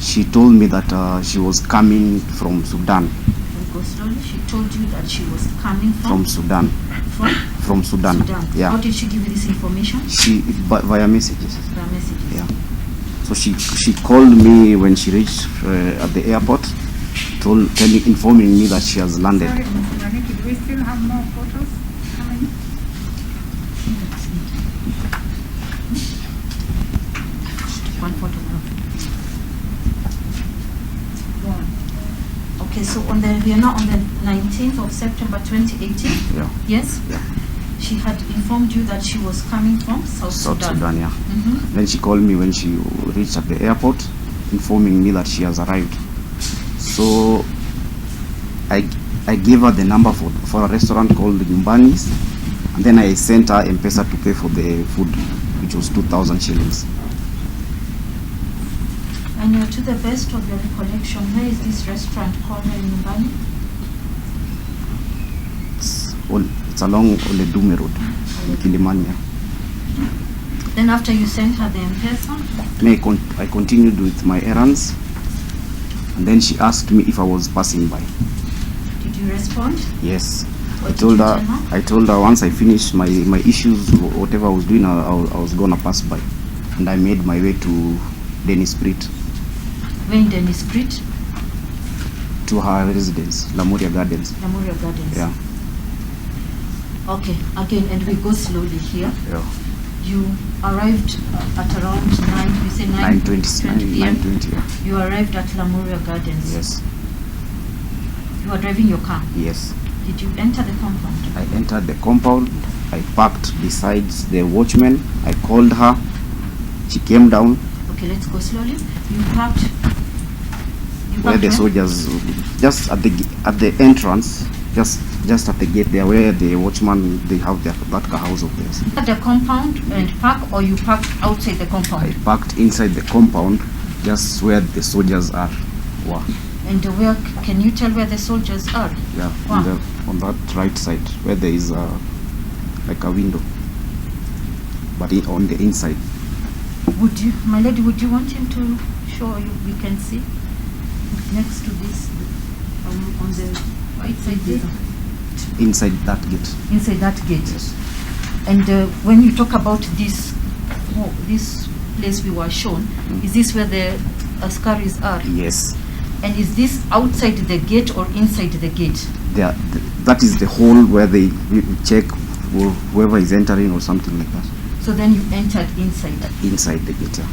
She told me that she was coming from Sudan. Go slowly. She told you that she was coming From Sudan. From Sudan. Sudan. Yeah. How did she give you this information? Via messages. Via messages. Yeah. So she called me when she reached at the airport, informing me that she has landed. Sorry, Kimani, do we still have more photos coming? One photograph. One. Okay, so we are now on the 19th of September 2018. Yeah. Yes. Yeah. She had informed you that she was coming from South Sudan. Yeah. Mm-hmm. Then she called me when she reached at the airport, informing me that she has arrived. So I gave her the number for a restaurant called Kimani's, and then I sent her M-Pesa to pay for the food, which was 2,000 shillings. And to the best of your recollection, where is this restaurant called Kimani? It's along Oledume Road in Kimani. Then after you sent her the M-Pesa? I continued with my errands, and then she asked me if I was passing by. Did you respond? Yes. What I told her once I finished my issues, whatever I was doing, I was gonna pass by, and I made my way to Dennis Street. Where in Dennis Street? To her residence, Lamuria Gardens. Lamuria Gardens. Yeah. Okay, again, and we go slowly here. Yeah. You arrived at around 9, you say 9:20 p.m. 9:20. Yeah. You arrived at Lamuria Gardens. Yes. You were driving your car. Yes. Did you enter the compound? I entered the compound. I parked beside the watchman. I called her. She came down. Okay, let's go slowly. You parked. Where the soldiers, just at the entrance, just at the gate there, where the watchman, they have that car house of theirs. At the compound and park, or you parked outside the compound? I parked inside the compound, just where the soldiers are. Wow. And where can you tell where the soldiers are? Yeah, wow. on that right side, where there is like a window, but on the inside. Would you, my lady, would you want him to show you? We can see next to this on the right side there. Inside that gate. Inside that gate. Yes. And when you talk about this place we were shown, is this where the Askaris are? Yes. And is this outside the gate or inside the gate? That is the hall where they check whoever is entering or something like that. So then you entered inside? Inside the gate, yeah.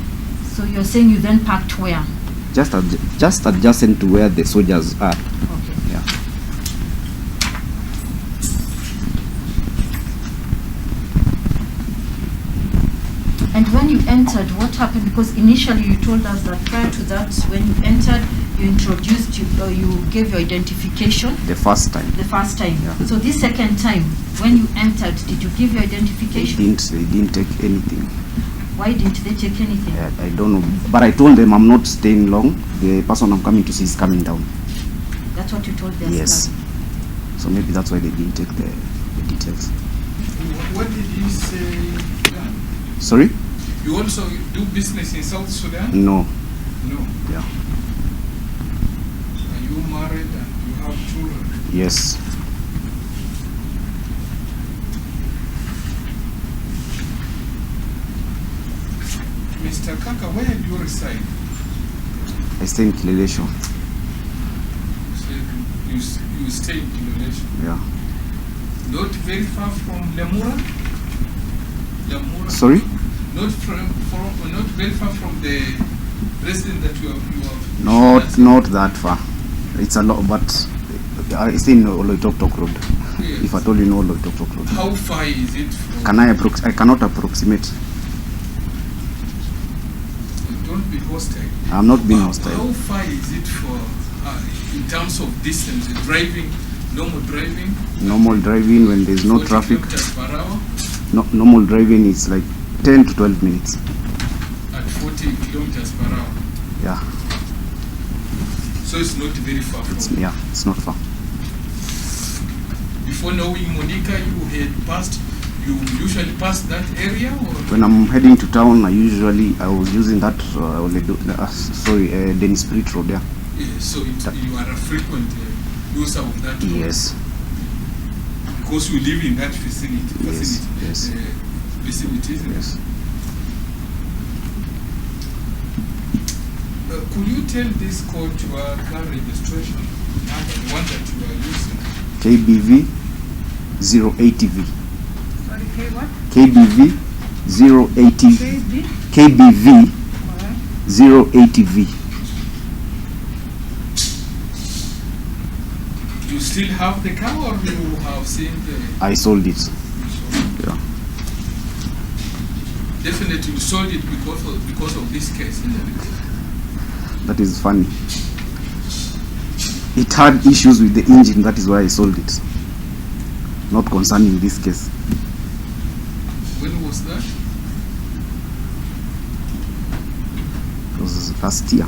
So you're saying you then parked where? Just adjacent to where the soldiers are. Okay. Yeah. And when you entered, what happened? Because initially you told us that prior to that, when you entered, you gave your identification. The first time. The first time. Yeah. So this second time, when you entered, did you give your identification? They didn't take anything. Why didn't they take anything? I don't know. But I told them I'm not staying long. The person I'm coming to see is coming down. That's what you told them? Yes. So maybe that's why they didn't take the details. What did you say? Sorry? You also do business in South Sudan? No. No. Yeah. Are you married and you have children? Yes. Mr. Kaka, where do you reside? I stay in Kilelesho. You stay in Kilelesho? Yeah. Not very far from Lemura? Sorry? Not very far from the resident that you have. Not that far. It's a lot, but I stay in Oloitoktok Road. Yes. If I told you know Oloitoktok Road. How far is it from? I cannot approximate. Don't be hostile. I'm not being hostile. How far is it for, in terms of distance, driving, normal driving? Normal driving when there's no traffic. 40 kilometers per hour? No, normal driving is like 10 to 12 minutes. At 40 kilometers per hour? Yeah. So it's not very far from it's not far. Before knowing Monica, you had passed, You usually pass that area, or When I'm heading to town, I was using that Dennis Spirit Road. Yeah. so you are a frequent user of that road? Yes. Because you live in that vicinity, Yes. vicinity, isn't it? Yes. Could you tell this code your car registration number, the one that you are using? KBV 080V. Sorry, K what? KBV 080. KD? KBV Alright. 080V. You still have the car, or you have seen the... I sold it. Yeah. Definitely you sold it because of this case, isn't it? That is funny. It had issues with the engine, that is why I sold it. Not concerning this case. When was that? It was last year.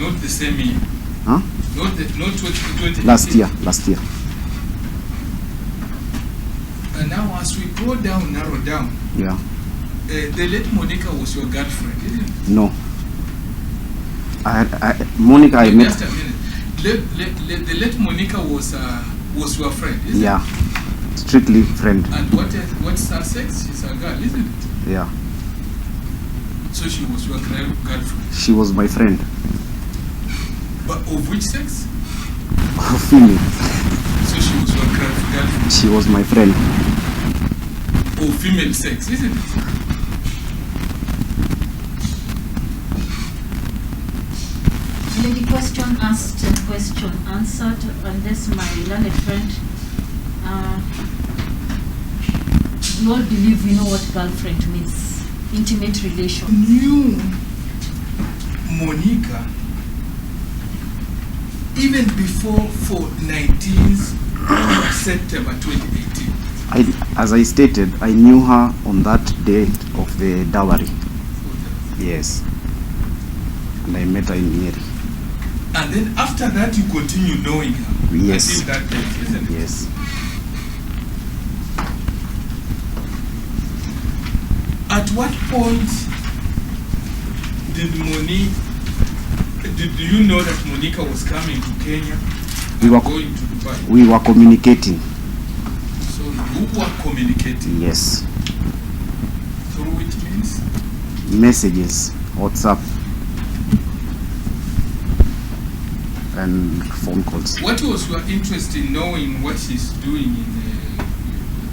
Not the same year. Huh? Not 2020. Last year. And now as we go down, narrow down, Yeah. the late Monica was your girlfriend, isn't it? No. Monica I met. Just a minute. The late Monica was your friend, isn't Yeah. Strictly friend. it? And what's her sex? She's a girl, isn't it? Yeah. So she was your girlfriend. She was my friend. But of which sex? Female. So she was your girlfriend. She was my friend. Of female sex, isn't it? Lady, question asked and question answered, unless my learned friend, we all believe we know what girlfriend means. Intimate relation. Knew Monica even before 19th September 2018. As I stated, I knew her on that date of the dowry. Yes. And I met her in Nyeri. And then after that, you continue knowing her. Yes. Until that date, isn't it? Yes. At what point did you know that Monica was coming to Kenya We and were- going to Dubai? We were communicating. So you were communicating Yes. through which means? Messages, WhatsApp, and phone calls. What was your interest in knowing what she's doing in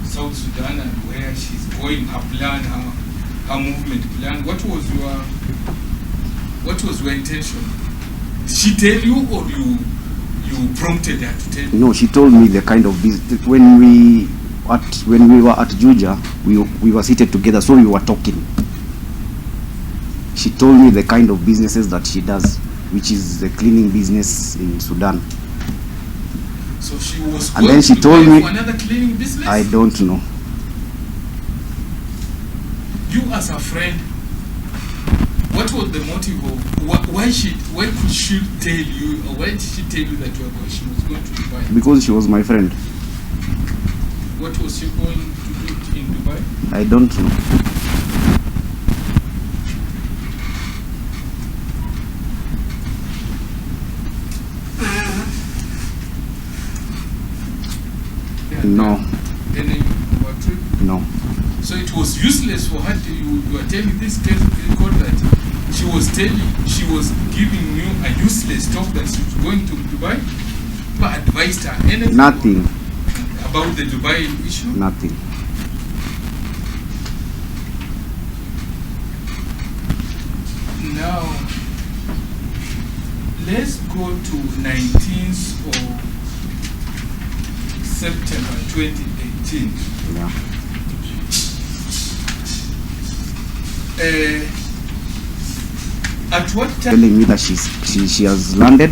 South Sudan and where she's going, her plan, her movement plan? What was your intention? Did she tell you, or you prompted her to tell you? No, she told me the kind of business. When we were at Juja, we were seated together, so we were talking. She told me the kind of businesses that she does, which is the cleaning business in Sudan. So she was And going then she to told Dubai me- for another cleaning business? I don't know. You as a friend, what was the motive of why could she tell you, or why did she tell you that she was going to Dubai? Because she was my friend. What was she going to do in Dubai? I don't know. No. Any over trip? No. So it was useless for her to, you are telling this case record that she was giving you a useless talk that she was going to Dubai, but advised her anything Nothing. about the Dubai issue? Nothing. Now, let's go to 19th of September 2018. Yeah. At what time? Telling me that she has landed.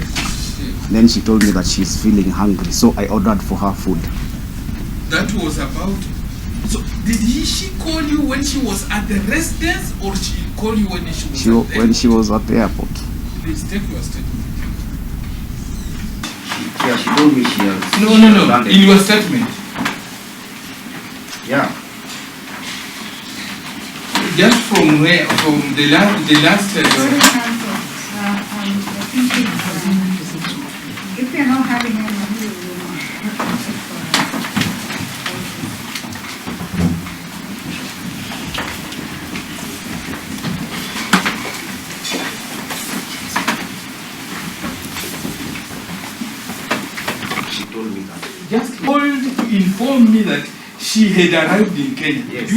Then she told me that she's feeling hungry, so I ordered for her food. That was about. So did she call you when she was at the residence, or she called you when she was at the When she was at the airport. Please take your statement. Yeah, she told me she has. No. In your statement, Yeah. Just from where? From the last. Sorry, counsel. I think if you're not having any. She told me that. Just called to inform me that she had arrived in Kenya. Yes.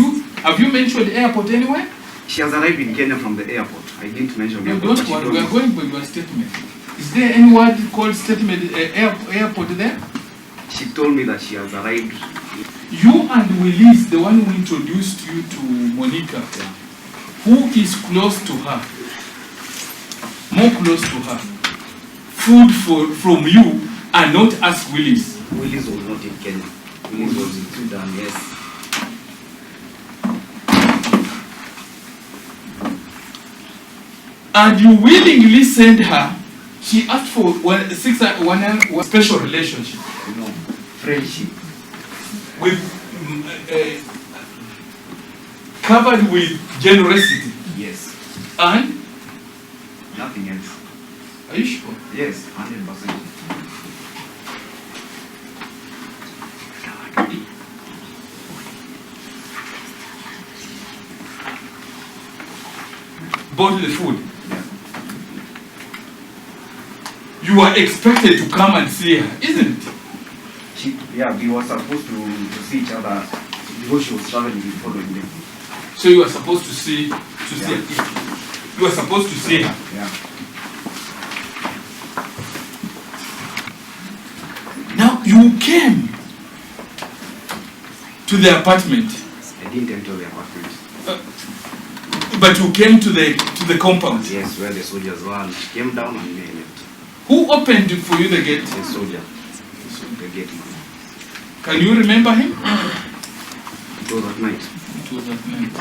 Have you mentioned airport anywhere? She has arrived in Kenya from the airport. I didn't mention No, airport. don't worry. We are going by your statement. Is there any word called statement airport there? She told me that she has arrived. You and Willis, the one who introduced you to Monica, who is close to her, more close to her, food from you and not ask Willis. Willis was not in Kenya. Willis was in Sudan, yes. And you willingly sent her. She asked for one special relationship No, friendship. with covered with generosity. Yes. And Nothing else. are you sure? Yes, 100%. Bought the food. Yeah. You are expected to come and see her, isn't it? We were supposed to see each other because she was traveling the following day. So you are supposed to see Yeah. her. You are supposed to see her. Yeah. Now you came to the apartment, I didn't enter the apartment. but you came to the compound. Yes, where the soldiers were. And she came down and I left. Who opened for you the gate? The soldier. The gate man. Can you remember him? It was at night. It was at night.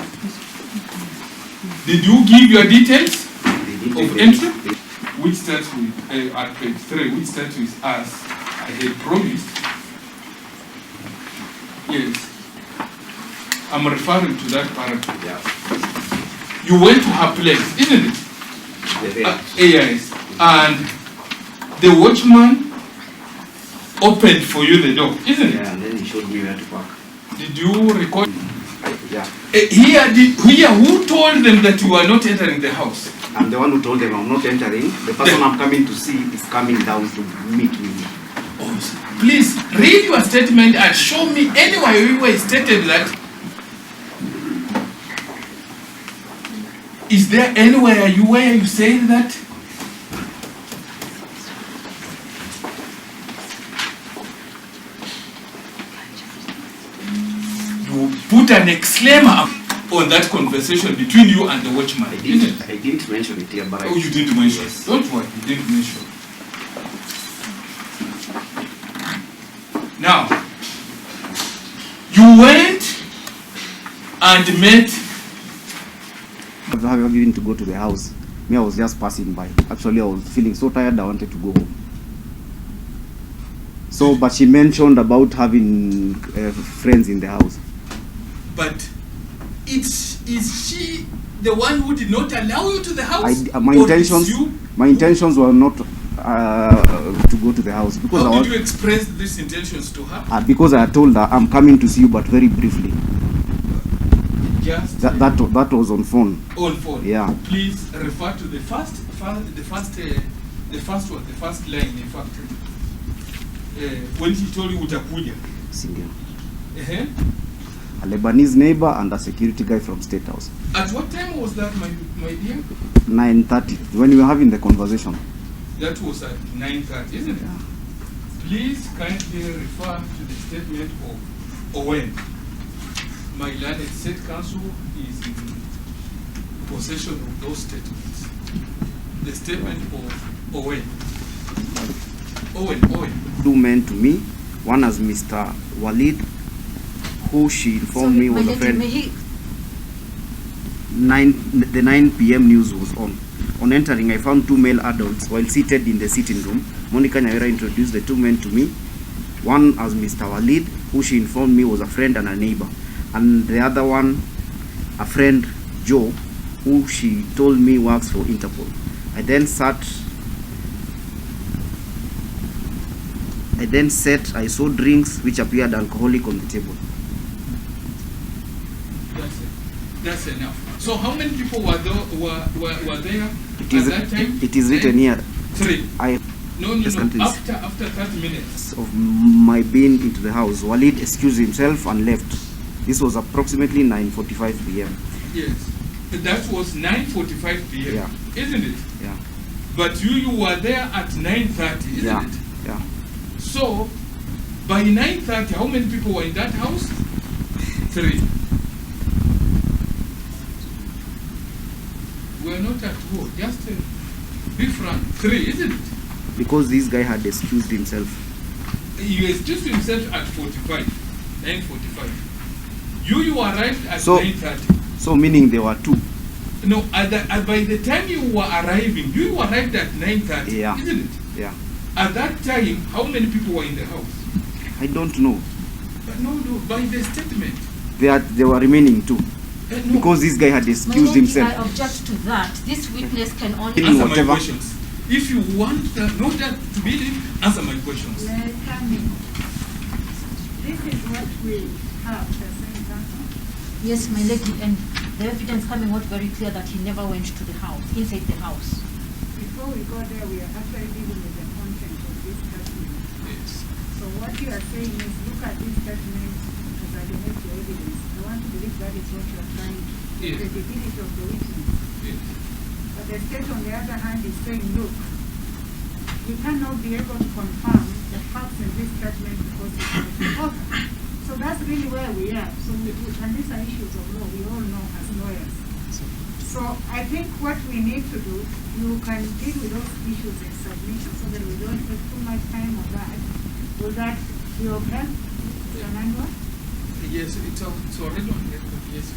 Did you give your details They didn't of take entry? the- Which starts with at page 3, which starts with as I had promised. Yes. I'm referring to that paragraph. Yeah. You went to her place, isn't it? The red. Yes. And the watchman opened for you the door, isn't it? Yeah, and then he showed me where to park. Did you record? Yeah. Here, who told them that you are not entering the house? I'm the one who told them I'm not entering. The person I'm coming to see is coming down to meet me. Oh, please read your statement and show me anywhere where it stated that. Is there anywhere where you say that? You put an exclaimer on that conversation between you and the watchman. I Didn't it? didn't mention it here, but Oh, you didn't mention. Yes. Don't worry, you didn't mention. Now, you went and met. having to go to the house. Me, I was just passing by. Actually, I was feeling so tired, I wanted to go home. So, but she mentioned about having friends in the house. But is she the one who did not allow you to the house? My Or it's intentions, you? my intentions were not to go to the house because How I did was, you express these intentions to her? because I told her I'm coming to see you, but very briefly. Just That was on phone. on phone. Yeah. Please refer to the first line. In fact, when she told you utakuja. Single. Uh-huh. A Lebanese neighbor and a security guy from State House. At what time was that, my dear? 9:30 when we were having the conversation. That was at 9:30, isn't it? Yeah. Please kindly refer to the statement of Owen. My learned state council is in possession of those statements. The statement of Owen. Owen. Two men to me, one as Mr. Walid, who she informed me was a friend. The 9 p.m. news was on. On entering, I found two male adults while seated in the sitting room. Monica Nyawera introduced the two men to me, one as Mr. Walid, who she informed me was a friend and a neighbor. and the other one, a friend, Joe, who she told me works for Interpol. I then sat, I saw drinks which appeared alcoholic on the table. That's enough. So how many people were there, It at that time? It is written here. 3. I No. Yes, After 30 minutes. of my being into the house, Walid excused himself and left. This was approximately 9:45 p.m. Yes. That was 9:45 p.m. Yeah. Isn't it? Yeah. But you were there at 9:30, isn't Yeah. it? Yeah. So by 9:30, how many people were in that house? 3. We're not at war. Just be frank. 3, isn't it? Because this guy had excused himself. He excused himself at 9:45. You arrived at So- 9:30. So meaning there were 2. No, by the time you were arriving, you arrived at 9:30, Yeah. isn't it? Yeah. At that time, how many people were in the house? I don't know. But no, by the statement. There were remaining 2. No. Because this guy had My excused lady, himself. I object to that. This witness can only Answer Answer my whatever. questions. If you want not just to believe, answer my questions. Come in. This is what we have, the same example. Yes, my lady, and the evidence coming out very clear that he never went to the house, inside the house. Before we go there, we are actually dealing with the content of this statement. Yes. So what you are saying is, look at this statement as against your evidence. I want to believe that is what you are trying to, the Yes. credibility of the witness. Yes. But the state, on the other hand, is saying, look, you cannot be able to confirm the facts in this statement because it's not important. So that's really where we are. So and these are issues of law, we all know as lawyers. So I think what we need to do, you can deal with those issues in submission so that we don't take too much time on that. Will that be okay, Mr. Nandwa? Yes, it's already on record. Yes,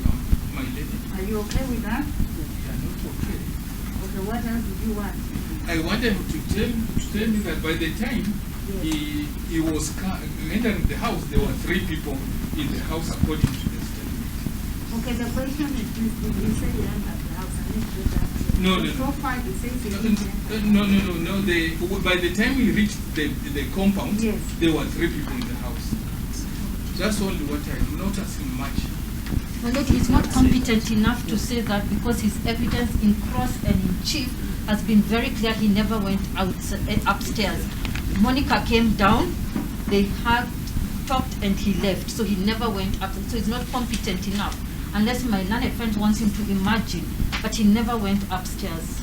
my lady. Are you okay with that? You are not okay. Okay, what else do you want? I wanted to tell me that by the time he was entering the house, there were 3 people in the house according to the statement. Okay, the question is, did you say you entered the house? I need to do that. No. So far, you say you didn't enter. No. By the time we reached the compound, Yes. there were 3 people in the house. That's only what I'm not asking much. My lady is not competent enough to say that because his evidence in cross and in chief has been very clear he never went out upstairs. Monica came down, they had talked and he left, so he never went up. So he's not competent enough, unless my learned friend wants him to imagine, but he never went upstairs.